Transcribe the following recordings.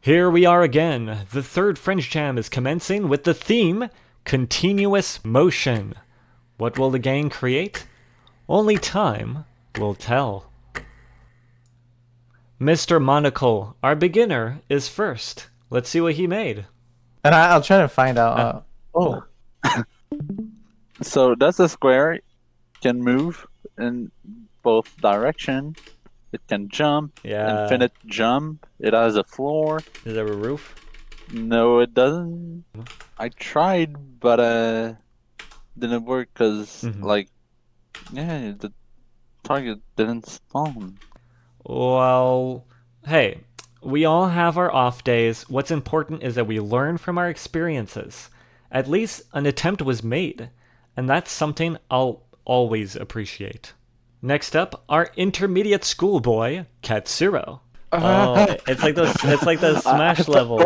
Here we are again. The third French Jam is commencing with the theme, continuous motion. What will the gang create? Only time will tell. Mr. Monocle, our beginner, is first. Let's see what he made. And I'll try to find out. Oh, So that's a square. It can move in both direction. It can jump. Yeah. Infinite jump. It has a floor. Is there a roof? No, it doesn't. I tried, but didn't work because the target didn't spawn. Well, hey, we all have our off days. What's important is that we learn from our experiences. At least an attempt was made, and that's something I'll always appreciate. Next up, our intermediate schoolboy, Katsuro. Oh, it's like those. It's like the Smash level.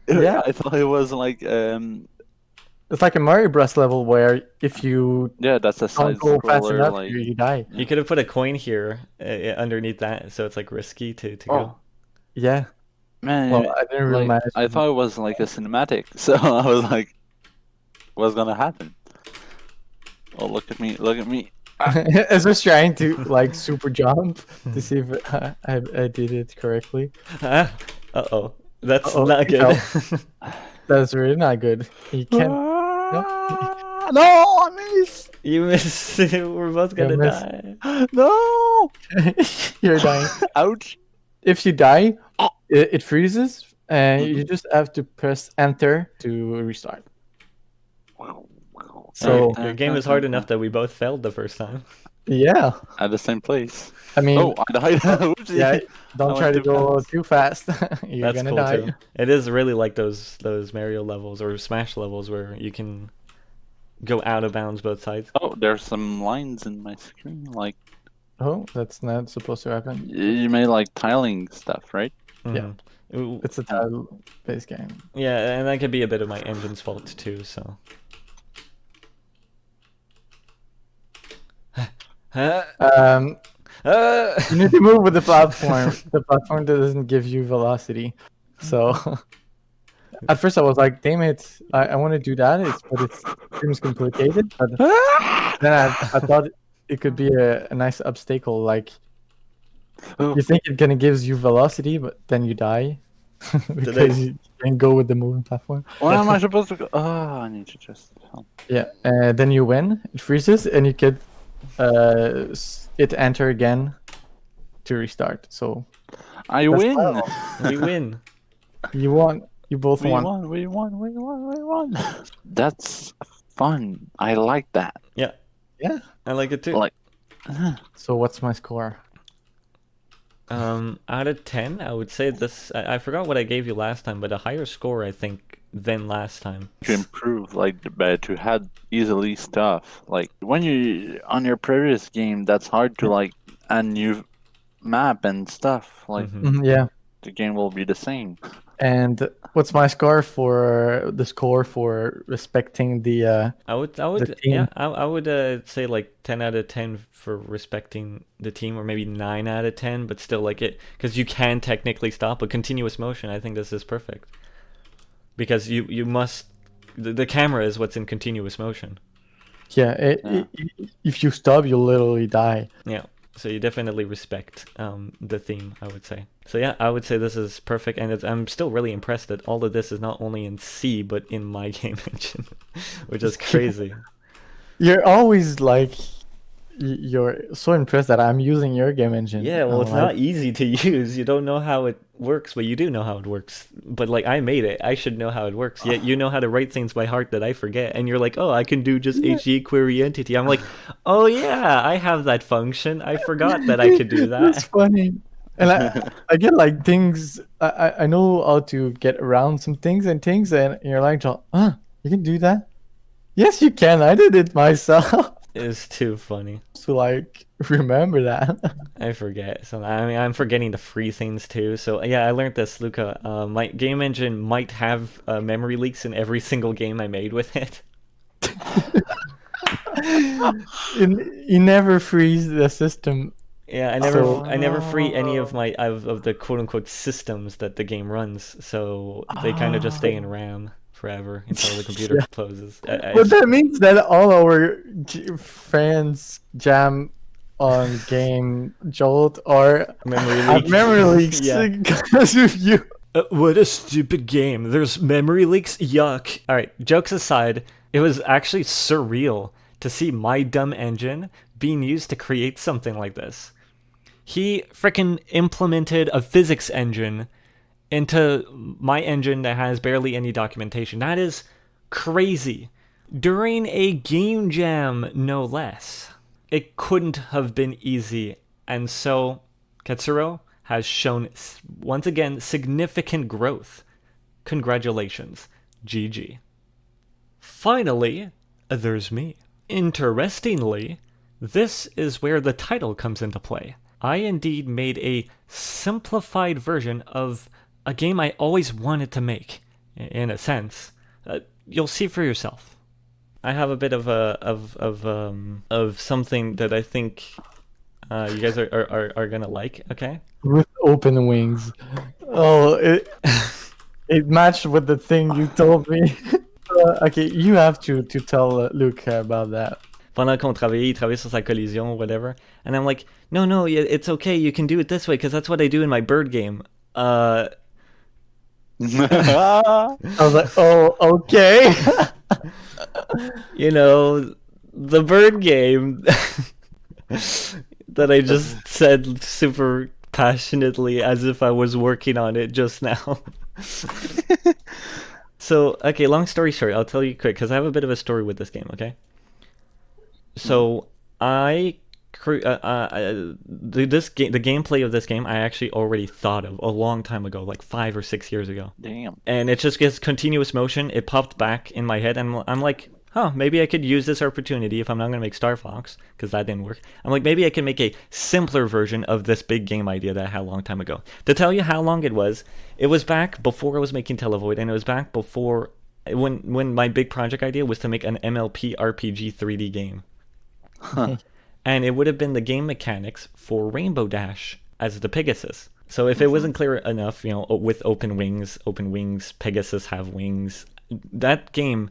Yeah. I thought it was like it's like a Mario Bros. Level where if you that's a don't side go fast scroller. enough, Like you die. You could have put a coin here underneath that, so it's like risky to go. Yeah. man, Well, I didn't really manage. I thought it was like a cinematic, so I was like, what's gonna happen? Oh, look at me! Look at me! I was just trying to like super jump to see if I did it correctly. Uh-oh. That's Uh-oh, not you good. That's really not good. You can't. No, I missed! You missed. We're both gonna missed. die. No! You're dying. Ouch! If you die, it freezes, and you just have to press enter to restart. So your game is hard enough that we both failed the first time. yeah, At the same place. I mean, Oh, I died. Oopsie. yeah, don't I try went to too go fast. too fast. You're That's gonna cool die. too. It is really like those Mario levels or Smash levels where you can go out of bounds both sides. Oh, there's some lines in my screen. Like Oh, that's not supposed to happen. you made like tiling stuff, right? Yeah. Ooh, It's a tile-based game. yeah, and that could be a bit of my engine's fault too. So. You need to move with the platform. The platform doesn't give you velocity. So at first I was like, damn it, I want to do that. But it seems complicated. But then I thought it could be a nice obstacle. Like you think it kind of gives you velocity, but then you die because you can go with the moving platform. Where am I supposed to go? Oh, I need to just. Yeah, then you win. It freezes, and you could hit enter again to restart. So I that's win. fine. We win. You won. You both We won. won. We won. We won. We won. That's fun. I like that. Yeah. Yeah. I like it too. Like. So what's my score? Out of 10, I would say this. I forgot what I gave you last time, but a higher score, I think, than last time. To improve, like, but to have easily stuff. Like when you on your previous game, that's hard to like a new map and stuff. Like Yeah. the game will be the same. And what's my score for respecting the? I would, team. yeah, I would say like 10 out of 10 for respecting the team, or maybe 9 out of 10, but still like it, because you can technically stop a continuous motion. I think this is perfect, because you must, the camera is what's in continuous motion. Yeah. If you stop, you'll literally die. Yeah. So you definitely respect the theme, I would say. So yeah, I would say this is perfect, and I'm still really impressed that all of this is not only in C, but in my game engine, which is crazy. You're always like, you're so impressed that I'm using your game engine. Yeah, well, it's I'm like, not easy to use. You don't know how it works, but you do know how it works. But like, I made it. I should know how it works. Yet you know how to write things by heart that I forget. And you're like, oh, I can do just HE query entity. I'm like, oh yeah, I have that function. I forgot that I could do that. That's funny. And I get like things. I know how to get around some things, and you're like, you can do that? Yes, you can. I did it myself. It's too funny. To like remember that. I forget. So I mean, I'm forgetting the free things too. So yeah, I learned this, Luca. My game engine might have memory leaks in every single game I made with it. You never freeze the system Yeah, I never free any of my of the quote unquote systems that the game runs, so they kind of just stay in RAM forever until the computer Yeah. closes. But that means that all our friends jam on game Jolt or memory have leak. memory leaks Yeah. because of you. What a stupid game. There's memory leaks. Yuck. All right, jokes aside, it was actually surreal to see my dumb engine being used to create something like this. He frickin' implemented a physics engine into my engine that has barely any documentation. That is crazy. During a game jam, no less. It couldn't have been easy, and so Katsuro has shown once again significant growth. Congratulations, GG. Finally, there's me. Interestingly, this is where the title comes into play. I indeed made a simplified version of a game I always wanted to make, in a sense. You'll see for yourself. I have a bit of something that I think you guys are gonna like. Okay. With open wings. Oh, it matched with the thing you told me. Okay, you have to tell Luke about that. Pendant qu'on travaillait, il travaillait sur sa collision, whatever. And I'm like, no, it's okay. You can do it this way because that's what I do in my bird game. I was like, oh, okay. You know, the bird game that I just said super passionately as if I was working on it just now. So, okay, long story short, I'll tell you quick because I have a bit of a story with this game, okay? So, the gameplay of this game I actually already thought of a long time ago, like 5 or 6 years ago. Damn. And it just gets continuous motion. It popped back in my head, and I'm like, maybe I could use this opportunity if I'm not going to make Star Fox, because that didn't work. I'm like, maybe I can make a simpler version of this big game idea that I had a long time ago. To tell you how long it was back before I was making Televoid, and it was back before, when my big project idea was to make an MLP RPG 3D game. Huh. And it would have been the game mechanics for Rainbow Dash as the Pegasus. So if it wasn't clear enough, with open wings, Pegasus have wings, that game,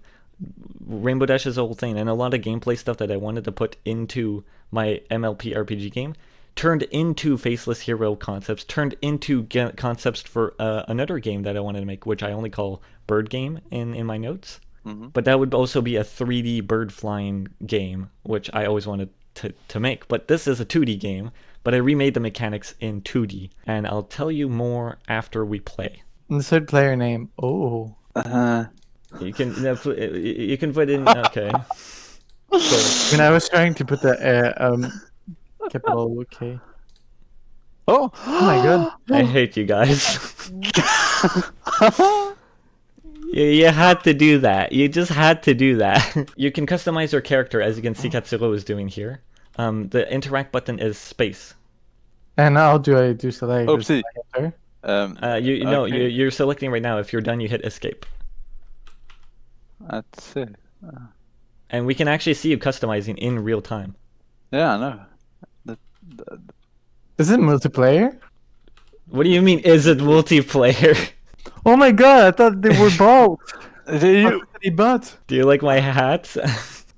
Rainbow Dash is a whole thing, and a lot of gameplay stuff that I wanted to put into my MLP RPG game turned into Faceless Hero concepts, turned into concepts for another game that I wanted to make, which I only call Bird Game in my notes. Mm-hmm. But that would also be a 3D bird flying game, which I always wanted to make. But this is a 2D game, but I remade the mechanics in 2D, and I'll tell you more after we play. Insert player name. Oh. You can put in okay. When I was trying to put the capital K. Oh my god. I hate you guys. You had to do that. You just had to do that. You can customize your character, as you can see Katsuro is doing here. The interact button is space. And how do I do select? Oopsie. Okay. You're selecting right now. If you're done, you hit escape. That's it. And we can actually see you customizing in real time. Yeah, I know. Is it multiplayer? What do you mean, is it multiplayer? Oh my god, I thought they were both. But Do you like my hat?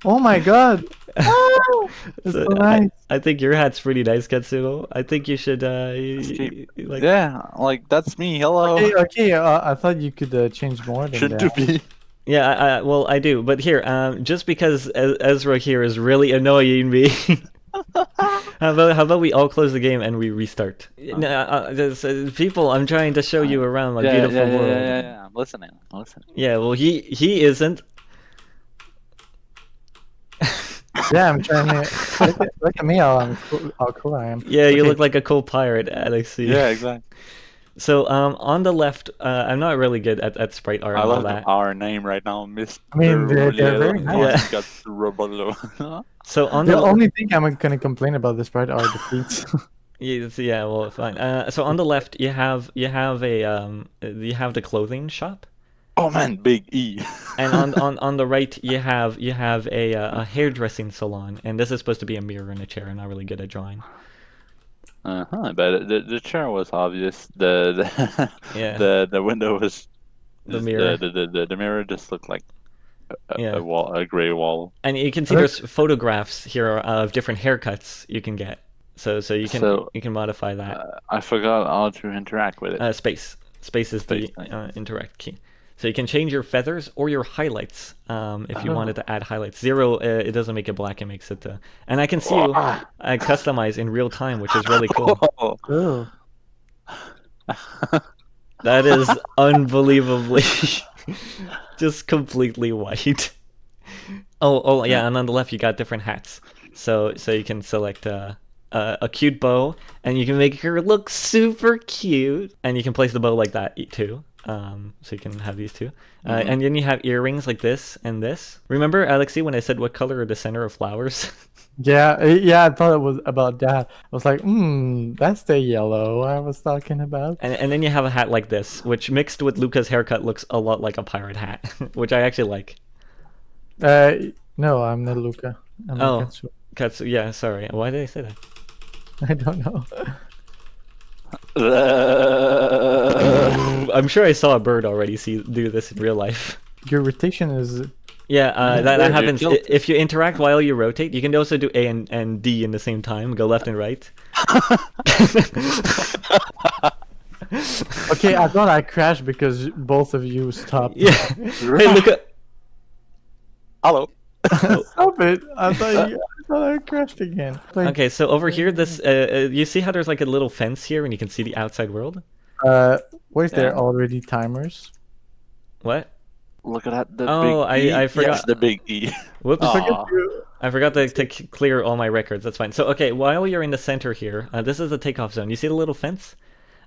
Oh my god. Oh, that's so nice. I think your hat's pretty nice, Katsuro. I think you should yeah, like that's me. Hello. Okay. I thought you could change more than Should that. to be. Yeah, well, I do. But here, just because Ezra here is really annoying me, how about we all close the game and we restart? People, I'm trying to show you around my beautiful world. Yeah. I'm listening. Yeah, well, he isn't. Yeah, I'm trying to look at me. How cool I am. Yeah, you Okay. look like a cool pirate, Alexi. Yeah, exactly. So on the left, I'm not really good at sprite art. I and all love that. our name right now, Mr. I mean, they're very nice. Yeah. So on The the only thing I'm gonna complain about this part are the feet. yeah, well, fine. So on the left, you have the clothing shop, Oh man, big E. and on the right, you have a hairdressing salon, and this is supposed to be a mirror and a chair. I'm not really good at drawing. But the chair was obvious. The Yeah, the window was the just mirror. the mirror just looked like Yeah, a wall, a gray wall. and you can see there's photographs here of different haircuts you can get. So So you can modify that. I forgot how to interact with it. Space is Space. the interact key. So you can change your feathers or your highlights if you wanted to add highlights. Zero, it doesn't make it black; it makes it. And I can see you customize in real time, which is really cool. Oh. That is unbelievably just completely white. Oh yeah, and on the left you got different hats. So you can select a cute bow, and you can make her look super cute, and you can place the bow like that too. So you can have these two, and then you have earrings like this and this. Remember, Alexi, when I said what color are the center of flowers? Yeah, I thought it was about that. I was like, that's the yellow I was talking about. And then you have a hat like this, which mixed with Luca's haircut looks a lot like a pirate hat, which I actually like. No, I'm not Luca. I'm Oh, Katsuro. Yeah, sorry. Why did I say that? I don't know. I'm sure I saw a bird already do this in real life. Your rotation is Yeah, that Bird, you happens killed it. if you interact while you rotate. You can also do A and D in the same time, go left and right. okay. I thought I crashed because both of you stopped. Yeah. Hey, look at. Hello. Stop it! I thought I crashed again. Like, Okay, so over here, this you see how there's like a little fence here, and you can see the outside world. where's there Yeah. already timers? What? Look at that. The Oh, big E. I forgot. Yes, the big E. Whoops. Aw. I forgot to clear all my records. That's fine. So, okay, while you're in the center here, this is the takeoff zone. You see the little fence?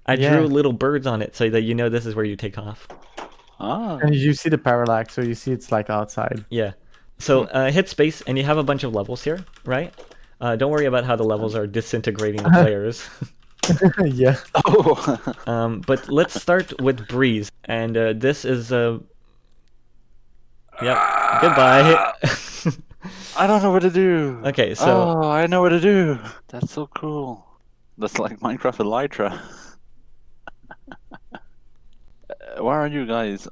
I Yeah. drew little birds on it so that you know this is where you take off. Ah. And you see the parallax, so you see it's like outside. Yeah. So hit space, and you have a bunch of levels here, right? Don't worry about how the levels are disintegrating the players. yeah. Oh. But let's start with Breeze, and this is Yep. Goodbye. I don't know what to do. Okay, so Oh, I know what to do. That's so cool. That's like Minecraft Elytra. Where are you guys?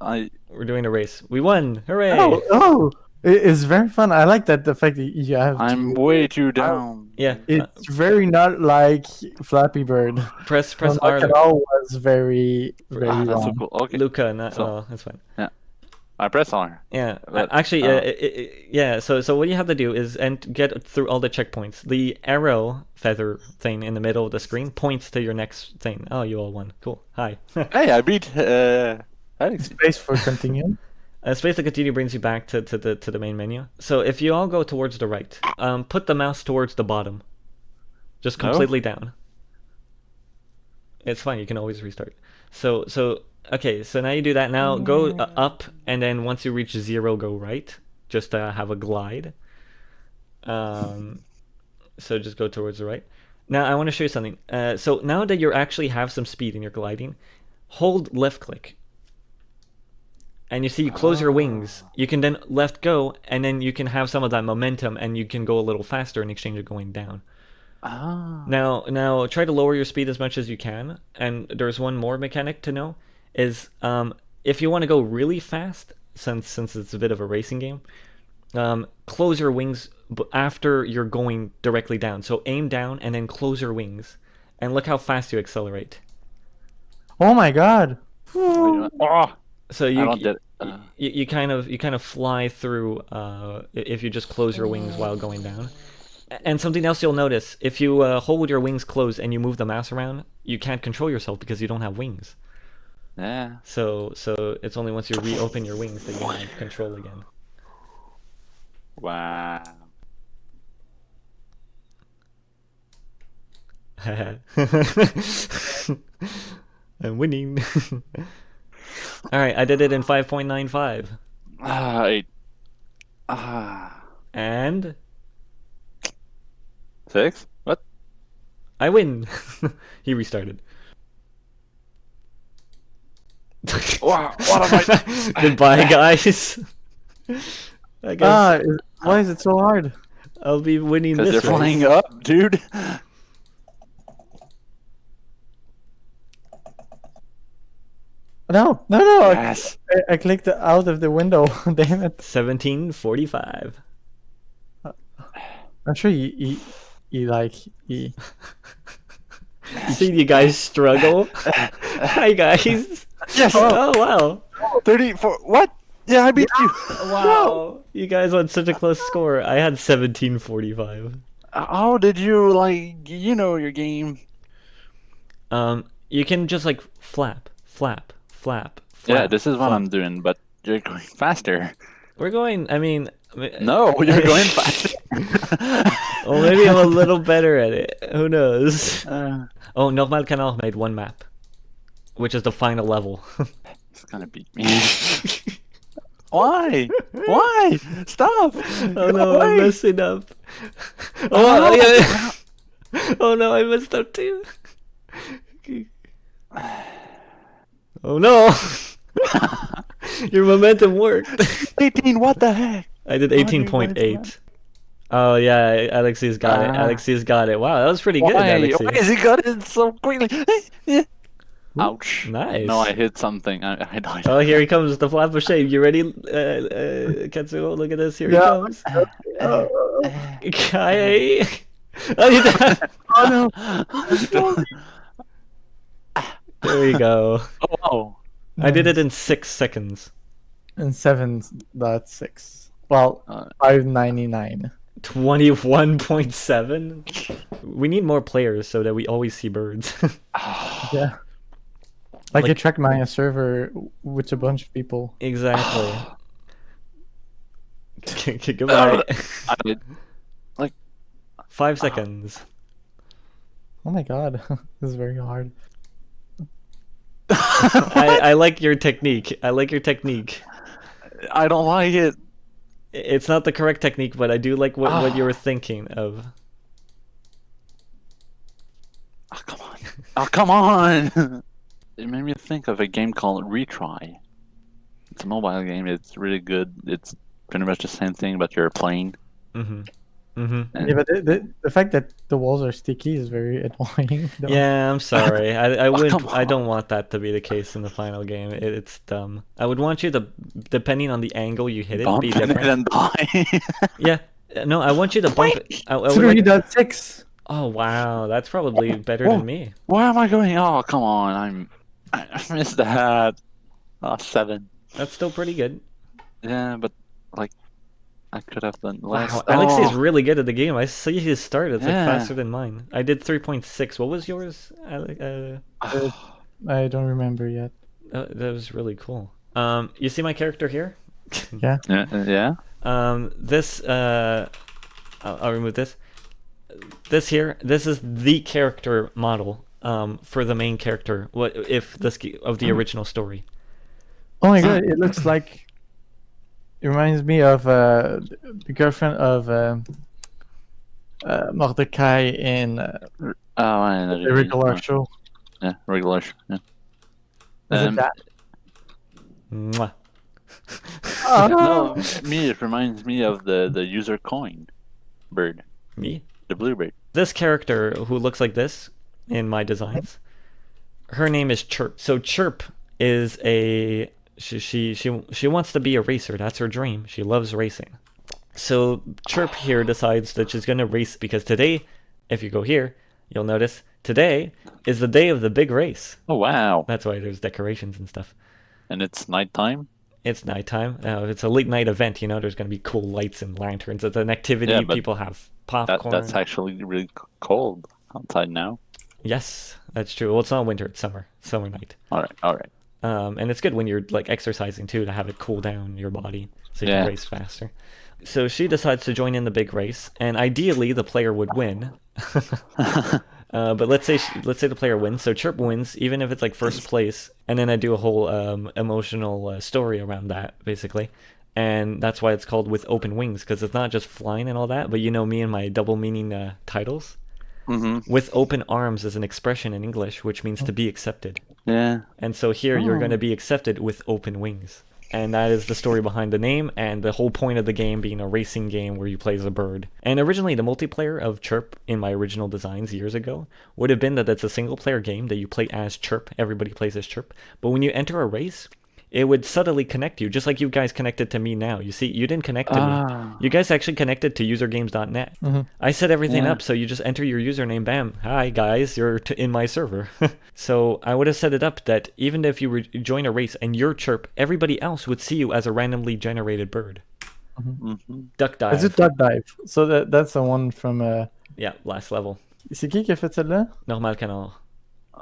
we're doing a race. We won! Hooray! Oh, it's very fun. I like that the fact that you have. I'm way too down. Yeah. It's very not like Flappy Bird. Press Like R. it all was very Ah, that's so wrong. cool. Okay. Luca, not So- oh, that's fine. I press R. Yeah, But, actually, yeah. So what you have to do is get through all the checkpoints. The arrow feather thing in the middle of the screen points to your next thing. Oh, you all won. Cool. Hi. Hey, I beat Alex. Space for continue. Space to continue brings you back to the main menu. So if you all go towards the right, put the mouse towards the bottom, just completely down. It's fine. You can always restart. So okay. So now you do that. Now go up, and then once you reach 0, go right. Just have a glide. So just go towards the right. Now I want to show you something. So now that you actually have some speed in your gliding, hold left click. And you see you close your wings. You can then left go, and then you can have some of that momentum, and you can go a little faster in exchange of going down. Ah. Now try to lower your speed as much as you can. And there's one more mechanic to know is if you want to go really fast, since it's a bit of a racing game, close your wings after you're going directly down. So aim down and then close your wings, and look how fast you accelerate. Oh my god. Oh, So I you don't get. you kind of fly through if you just close your wings while going down. And something else you'll notice, if you hold your wings closed and you move the mouse around, you can't control yourself because you don't have wings. Yeah. So it's only once you reopen your wings that you have control again. Wow. I'm winning. All right, I did it in 5.95. And 6? What? I win. He restarted. Wow, what am I? Goodbye, guys. I guess Why is it so hard? I'll be winning Because this you're race. flying up, dude. No, no, no! Yes. I clicked out of the window. Damn it! 1745. I'm sure you like you. See you guys struggle. Hi guys. Yes. Oh wow. 34. What? Yeah, I beat you. Wow. You guys on such a close score. I had 1745. How did you you know your game? You can just like flap, flap, flap, Yeah, flap. this is what flap. I'm doing, but you're going faster. We're going, I mean... No, you're going faster. Well, maybe I'm a little better at it. Who knows? Uh, Oh, Normal Canal made one map, which is the final level. it's gonna beat me. Why? Why? Stop! Oh no, I'm messing up. Oh, yeah. Oh no, I messed up too. Oh no! Your momentum worked. 18. What the heck? I did How do you manage 18.8. Oh yeah, Alexi's got it. Alexi's got it. Wow, that was pretty good, Alexi. Why is he got it so quickly? Ouch! Nice. No, I hit something. I died. Oh, here he comes, the flap of shame. You ready, Katsuro? Look at this. Here he comes. Kai. Oh, you did. Oh no! There we go. Oh, wow. I did it in 6 seconds. And 7.6. Well, 599. 21.7. We need more players so that we always see birds. Yeah. Like attract my server with a bunch of people. Exactly. Goodbye. Like 5 seconds. Oh my god, this is very hard. I like your technique. I like your technique. I don't like it. It's not the correct technique, but I do like what you were thinking of. Oh, come on. Oh, come on. It made me think of a game called Retry. It's a mobile game. It's really good. It's pretty much the same thing, but you're playing. Mm-hmm. Mm-hmm. Yeah, but the fact that the walls are sticky is very annoying. though. Yeah, I'm sorry. I wouldn't. come I on. don't want that to be the case in the final game. It's dumb. I would want you to, depending on the angle you hit it, Bump be in it different. and die. Yeah. No, I want you to bump it. I would like- 3.6. Oh wow, that's probably better Whoa. than me. Where am I going? Oh, come on. I missed that. Oh, 7. That's still pretty good. Yeah, but like I could have done less. Wow, Alexi's Oh, really good at the game. I see his start. It's like Yeah. faster than mine. I did 3.6. What was yours? I don't remember yet. That was really cool. You see my character here? Yeah. yeah. This I'll remove this. This here, this is the character model for the main character. What if of the original story? Oh my god, it looks like. It reminds me of the girlfriend of Mordecai in Oh, I know. the regular show. Yeah, regular. Yeah. Is it that? Mwah. Oh No, me. It reminds me of the user coin bird, Me? the bluebird. This character who looks like this in my designs, her name is Chirp. So Chirp is a she wants to be a racer. That's her dream. She loves racing. So Chirp here decides that she's gonna race because today, if you go here, you'll notice today is the day of the big race. Oh wow! That's why there's decorations and stuff. And it's nighttime. It's nighttime. It's a late night event. You know, there's gonna be cool lights and lanterns. It's an activity. Yeah, but People have popcorn. That's actually really cold outside now. Yes, that's true. Well, it's not winter. It's summer. Summer night. All right. And it's good when you're like exercising too to have it cool down your body so you Yeah. can race faster. So she decides to join in the big race, and ideally the player would win. But let's say the player wins, so Chirp wins, even if it's like first place, and then I do a whole emotional story around that, basically. And that's why it's called With Open Wings, because it's not just flying and all that, but you know me and my double meaning titles. Mm-hmm. With open arms is an expression in English, which means to be accepted. Yeah. And so here you're going to be accepted with open wings. and that is the story behind the name and the whole point of the game being a racing game where you play as a bird. And originally, the multiplayer of Chirp in my original designs years ago would have been that it's a single player game that you play as Chirp. Everybody plays as Chirp. But when you enter a race, it would subtly connect you, just like you guys connected to me now. You see, you didn't connect to me. You guys actually connected to usergames.net. I set everything up so you just enter your username, bam, hi guys, you're in my server. So I would have set it up that even if you join a race and you're Chirp, everybody else would see you as a randomly generated bird. Duck dive. Is it Duck Dive? So that's the one from... Yeah, last level. C'est qui a fait celle-là? Normal canard.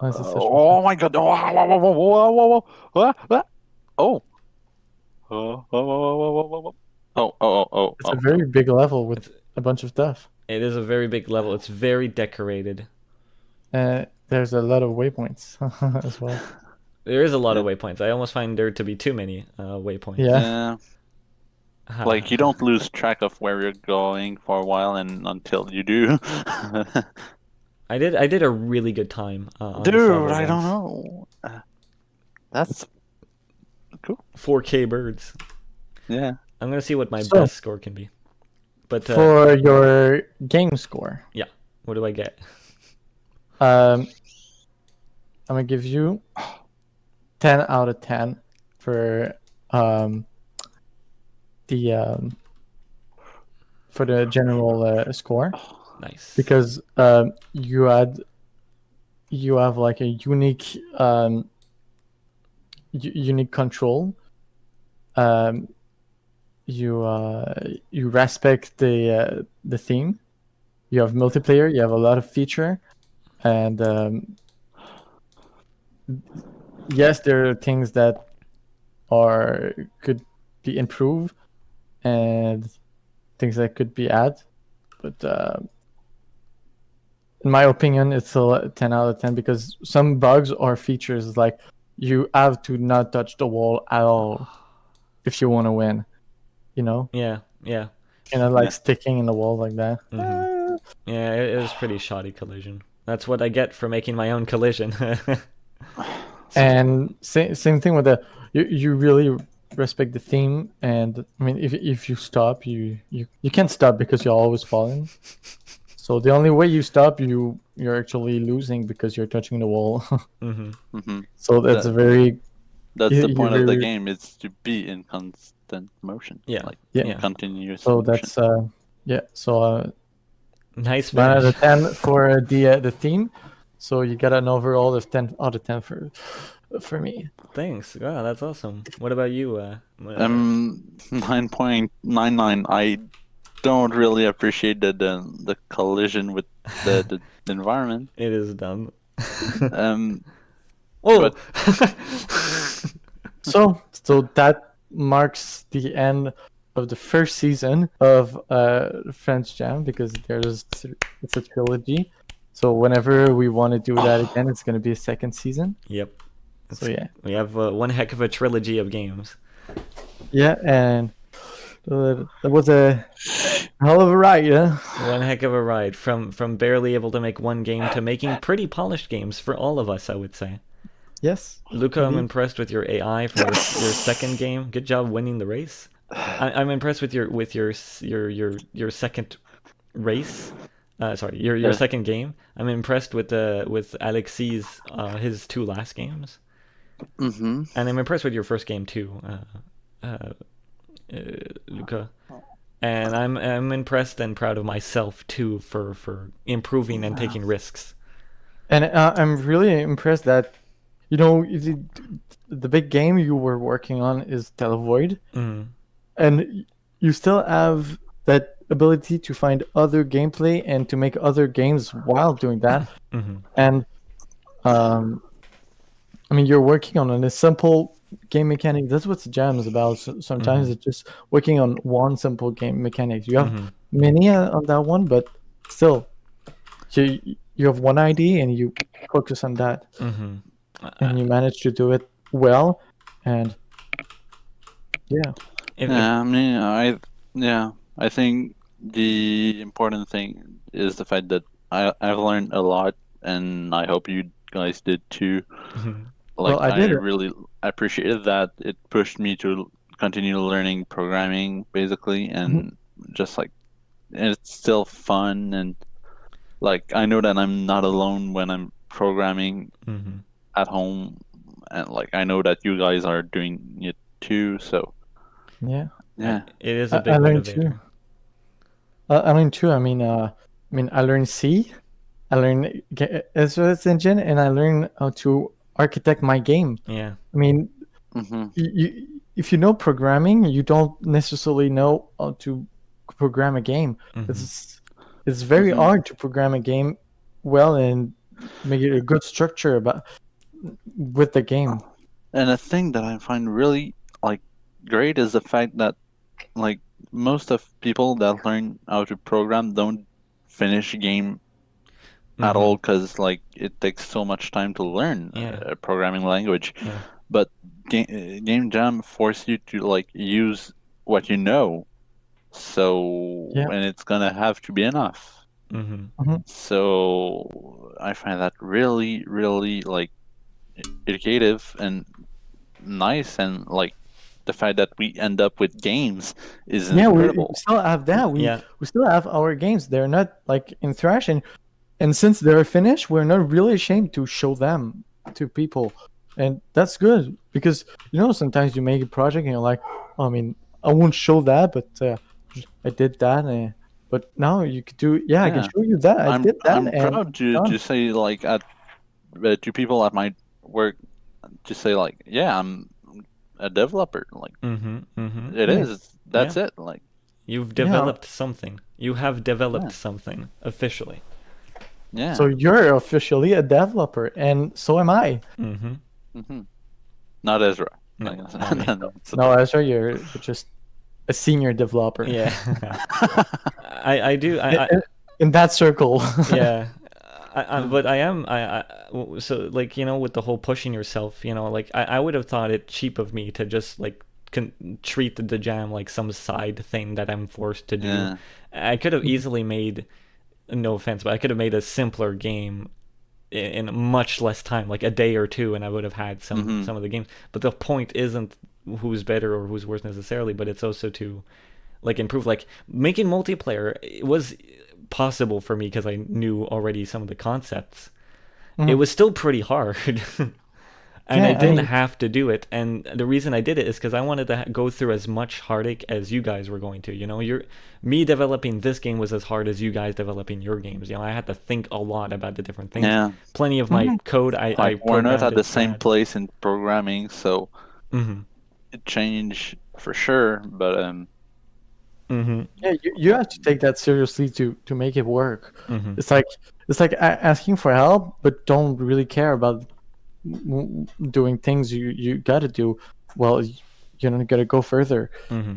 Ouais, c'est ça, je Oh my god! Oh! Oh! It's a very big level with a bunch of stuff. It is a very big level. It's very decorated. There's a lot of waypoints as well. There is a lot of waypoints. I almost find there to be too many waypoints. Yeah. Like, you don't lose track of where you're going for a while, and until you do. I did a really good time. On this Dude, level I don't once. know. That's cool. 4K birds. Yeah. I'm gonna see what my best score can be. But For your game score, what do I get? I'm gonna give you 10 out of 10 for the general score, Nice. because you have like a unique unique control. You respect the theme. You have multiplayer. You have a lot of feature, and yes, there are things that could be improved and things that could be added, but in my opinion, it's a 10 out of 10 because some bugs or features like you have to not touch the wall at all if you want to win. You know? Yeah. Like sticking in the wall like that. Yeah, it was pretty shoddy collision. That's what I get for making my own collision. And same thing with you really respect the theme, and I mean if you stop, you can't stop because you're always falling. So the only way you stop, you're actually losing because you're touching the wall. So that's That's the point of the really- game, is to be in constant motion. Yeah. Like, Yeah. continuous So motion. that's So Nice 9 out finish. of 10 for the theme. So you got an overall of 10 out of 10 for me. Thanks. Wow, that's awesome. What about you? 9.99. I don't really appreciate the collision with the environment. It is dumb. Oh, so that marks the end of the first season of French Jam, because it's a trilogy. So whenever we want to do that again, it's going to be a second season. Yep. So yeah, We have one heck of a trilogy of games. yeah, and that was a hell of a ride, yeah. One heck of a ride from barely able to make one game to making pretty polished games for all of us, I would say. Yes, Luca, I'm indeed. impressed with your AI for your second game. Good job winning the race. I'm impressed with your second race. Sorry, your second game. I'm impressed with Alexis his two last games. Mm-hmm. And I'm impressed with your first game too, Luca. And I'm impressed and proud of myself too for improving and taking risks. And I'm really impressed that, the big game you were working on is Televoid, and you still have that ability to find other gameplay and to make other games while doing that. And I mean, you're working on a simple game mechanic. That's what Jam is about. So sometimes it's just working on one simple game mechanic. You have many on that one, but still, you have one idea and you focus on that, and you manage to do it well. And yeah, I mean, I think the important thing is the fact that I've learned a lot, and I hope you guys did too. Like, Well, I did. really appreciated that. It pushed me to continue learning programming basically, and just like and it's still fun, and like I know that I'm not alone when I'm programming Mm-hmm. at home, and like I know that you guys are doing it too. So Yeah, yeah, It is a I big learned too. motivator. I learned too. I learned C. I learned SOS engine, and I learned how to architect my game. Yeah. I mean, hmm if you know programming, you don't necessarily know how to program a game. Mm-hmm. It's very hmm hard to program a game well and make it a good structure about with the game. and a thing that I find really like great is the fact that like most of people that learn how to program don't finish a game at Mm-hmm. all because like it takes so much time to learn Yeah. a programming language. Yeah. But game jam force you to like use what you know, so Yeah. and it's gonna have to be enough. Mm-hmm. Mhm. So I find that really, really like educative and nice, and like the fact that we end up with games is Yeah, we incredible. still have that. Yeah. We still have our games. They're not like in thrash, and since they're finished, we're not really ashamed to show them to people, and that's good because sometimes you make a project and you're like, I mean, I won't show that, but I did that, but now you could do. Yeah, I can Yeah, show you that I did that, I'm and proud to done. say like at to people at my work to say like yeah I'm a developer, like Mm-hmm. Mm-hmm. it Yeah, is, Yeah. that's it, like You've yeah. developed something. You have developed yeah something officially. yeah So you're officially a developer, and so am I. Mm-hmm. hmm not Ezra. No, Like, not me. No, Ezra, you're just a senior developer. Yeah. I do. In that circle. Yeah. But I am so like with the whole pushing yourself, like I would have thought it cheap of me to just like treat the jam like some side thing that I'm forced to do. yeah I could have easily made, no offense, but I could have made a simpler game in much less time, like a day or two, and I would have had hmm some of the games. But the point isn't who's better or who's worse necessarily, but it's also to like improve. Like making multiplayer, it was possible for me because I knew already some of the concepts. It Mhm. was still pretty hard. And I Yeah, I didn't mean, have to do it. And the reason I did it is because I wanted to go through as much heartache as you guys were going to. Me developing this game was as hard as you guys developing your games. I had to think a lot about the different things. yeah Plenty of my mhm. code, I like we're not programmed at the it same bad. place in programming, so Mm-hmm. it changed for sure, but Mm-hmm. Yeah, you have to take that seriously to make it work. Mm-hmm. It's like asking for help, but don't really care about doing things you got to do. Well, you're not gonna go further. Mm-hmm.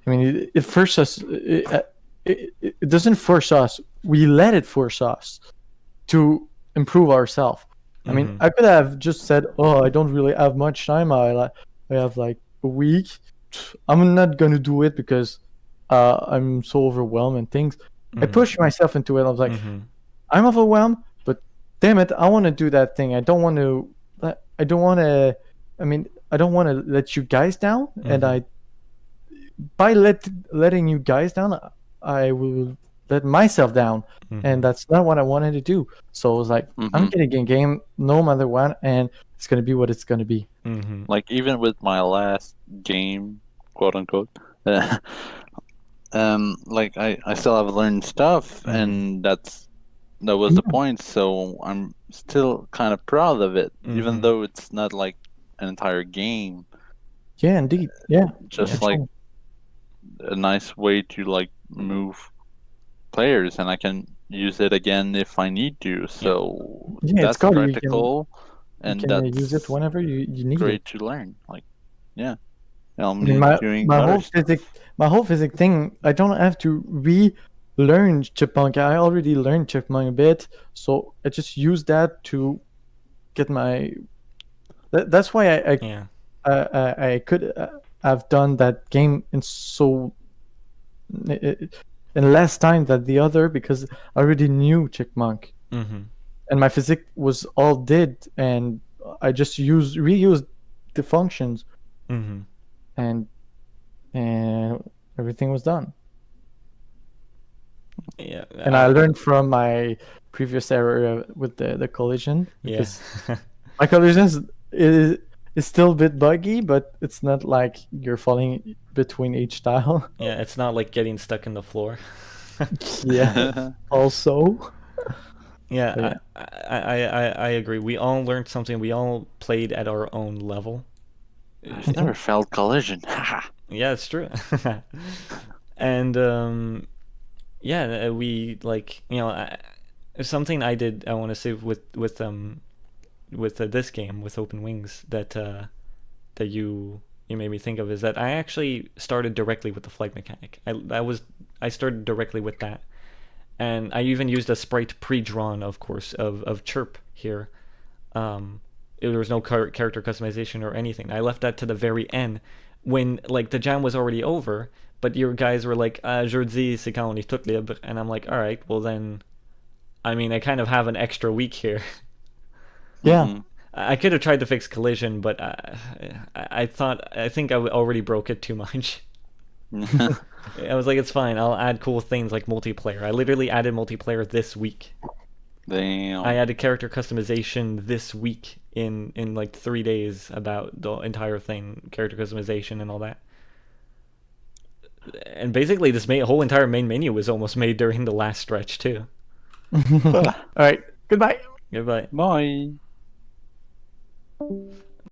I mean, it forces us. It doesn't force us. We let it force us to improve ourselves. I mean, Mm-hmm. I could have just said, "Oh, I don't really have much time. I have like a week. I'm not gonna do it because I'm so overwhelmed and things." I Mm-hmm. pushed myself into it. I was like, Mm-hmm. "I'm overwhelmed, but damn it, I want to do that thing. I don't want to. I don't want to. I mean, I don't want to let you guys down. And Mm-hmm. by letting you guys down, I will let myself down, Mm-hmm. and that's not what I wanted to do. So I was like, I'm hmm getting a game no matter what, and it's gonna be what it's gonna be. Mm-hmm. like even with my last game, quote unquote, like I still have learned stuff, Mm-hmm. and that was the Yeah, point. So I'm still kind of proud of it, even Mm-hmm. though it's not like an entire game. yeah, indeed, yeah, Yeah. Just like actually, a nice way to like move players, and I can use it again if I need to. Yeah. So yeah, it's that's good. practical, You and can use it that's whenever you need it. great to learn. Like, yeah, help I mean, me doing my other whole stuff. physics thing. I don't have to relearn chipmunk. I already learned chipmunk a bit, so I just use that to get my. That's why Yeah. I could have done that game in less time than the other because I already knew chipmunk Mm-hmm. and my physics was all did, and I just reused the functions, Mm-hmm. and and everything was done. Yeah. And I learned from my previous error with the collision, because my collision is still a bit buggy, but it's not like you're falling between each tile. Yeah, it's not like getting stuck in the floor. Yeah. Also. Yeah, But yeah. I agree. We all learned something. We all played at our own level. I've never felt collision. Yeah, it's true. And yeah, we like something I did. I want to say with this game with Open Wings that you made me think of is that I actually started directly with the flight mechanic. I started directly with that, and I even used a sprite pre-drawn, of course, of Chirp here. There was no character customization or anything. I left that to the very end, when like the jam was already over, but your guys were like, jeudi c'est quand on est tout libre, and I'm like, all right, well then, I mean, I kind of have an extra week here. Yeah. I could have tried to fix collision, but I think I already broke it too much. I was like, it's fine. I'll add cool things like multiplayer. I literally added multiplayer this week. Damn. I added character customization this week in like 3 days about the entire thing, character customization and all that. And basically, this whole entire main menu was almost made during the last stretch too. All right. Goodbye. Goodbye. Bye.